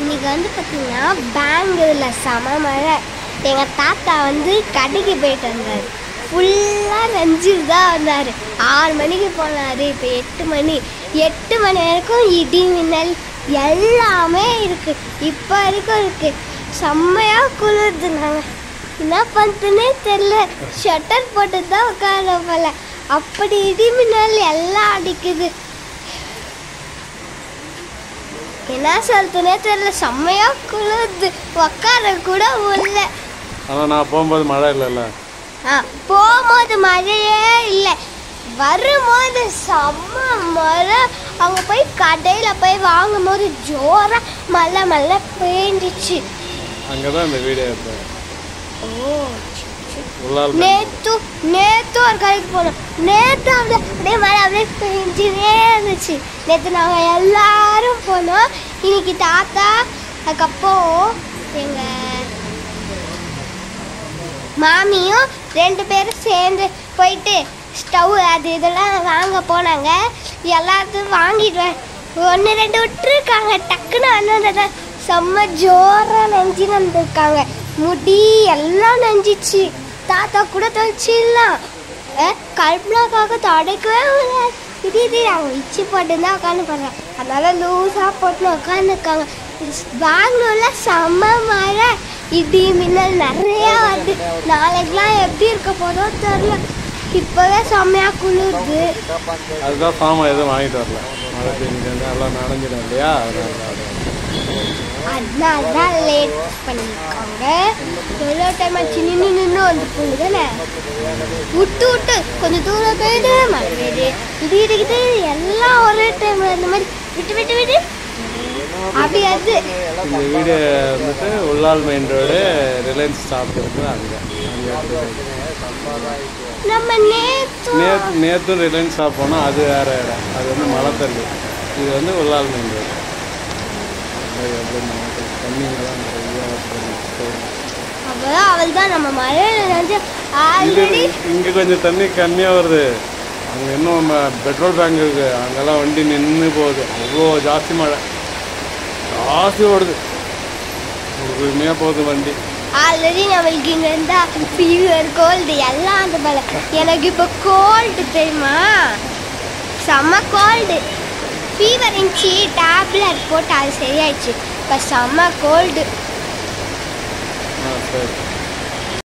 இன்னைக்கு வந்து பார்த்தீங்கன்னா பெங்களூரில் செம மழை. எங்கள் தாத்தா வந்து கடைக்கு போயிட்டு வந்தார். ஃபுல்லாக நஞ்சிட்டு தான் வந்தார். 6 மணிக்கு போனார். இப்போ 8 மணி. 8 மணி வரைக்கும் இடி மின்னல் எல்லாமே இருக்குது. இப்போ வரைக்கும் இருக்குது. செம்மையாக குளிருது. நாங்கள் என்ன பண்ணுறதுன்னே தெரில. ஷட்டர் போட்டு தான் உட்கார போல. அப்படி இடி மின்னல் எல்லாம் அடிக்குது. என்ன சொல்றதுனே தெரியல. செம்மையா குளிருது. உட்கார கூட முடியல. ஆனால் நான் போகும்போது மழை இல்லைல்ல. போகும்போது மழையே இல்லை. வரும்போது செம்ம மழை. அவங்க போய் கடையில் போய் வாங்கும் போது ஜோராக மழை மழை பெஞ்சிச்சு. அங்கே தான் இந்த வீடியோ எடுத்தேன். நேற்று ஒரு கடைக்கு போனோம். நேற்று அப்படியே மழை அப்படியே பெஞ்சுனே இருந்துச்சு. நேற்று நாங்கள் எல்லாரும் போனோம். இன்னைக்கு தாத்தா அதுக்கப்புறம் எங்கள் மாமியும் 2 பேரும் சேர்ந்து போயிட்டு ஸ்டவ் அது இதெல்லாம் வாங்க போனாங்க. எல்லாத்தையும் வாங்கிட்டு 1-2 விட்டுருக்காங்க. டக்குன்னு வந்தது செம்ம ஜோராக நெஞ்சு வந்திருக்காங்க. முடி எல்லாம் நஞ்சிச்சு. தாத்தா கூட தொலைச்சிடலாம். கல்பனாக்காக தொடக்கவே முடியாது. இது அவங்க இச்சி போட்டு தான் உட்காந்து போடுறாங்க. அதனால லூஸாக போட்டு உட்காந்துருக்காங்க. பெங்களூரில் செம்ம மழை, இடி மின்னல் நிறையா வருது. நாளைக்கெலாம் எப்படி இருக்க போதோ தெரில. இப்போவே செம்மையாக குளிருது. அதுதான் சாமான் எதுவும் வாங்கிட்டு வரல. மழை பெஞ்சு எல்லாம் நனைஞ்சிடும் இல்லையா. அதனால தான் லேட் பண்ணியிருக்காங்க. எவ்வளோ டைம் ஆச்சு. நின்று வந்து போகுது தானே. விட்டு கொஞ்சம் தூரம் போயிடு மழை பெய்யுது, இடி இருக்குது. எல்லாம் ஒரே டைமில் இந்த மாதிரி விட்டு அப்படியாது. இந்த வீடு வந்துட்டு உள்ளால் மெயின் ரோடு ரிலையன்ஸ் ஸ்டாப் இருக்குது. அங்கே நம்ம நேற்றும் ரிலையன்ஸ் ஸ்டாப் போனால் அது வேறு இடம். அது வந்து மழை தள்ளி. இது வந்து உள்ளால் மெயின் ரோடு. அவள் தான் நம்ம மழையில இங்கே கொஞ்சம் தண்ணி கம்மியாக வருது. அங்கே இன்னும் பெட்ரோல் பேங்க் இருக்குது. அங்கெல்லாம் வண்டி நின்று போகுது. அவ்வளோ ஜாஸ்தி மழை ஜாஸ்தி ஓடுது. உண்மையாக போகுது வண்டி. ஆல்ரெடி நம்மளுக்கு இங்கே இருந்தால் ஃபீவர் கோல்டு எல்லாம் அந்த போல. எனக்கு இப்போ கோல்டு தெரியுமா, செம்ம கோல்டு. ஃபீவர் இருந்துச்சு, டேப்லெட் போட்டு அது சரியாயிடுச்சு. இப்போ செம்ம கோல்டு. சரி.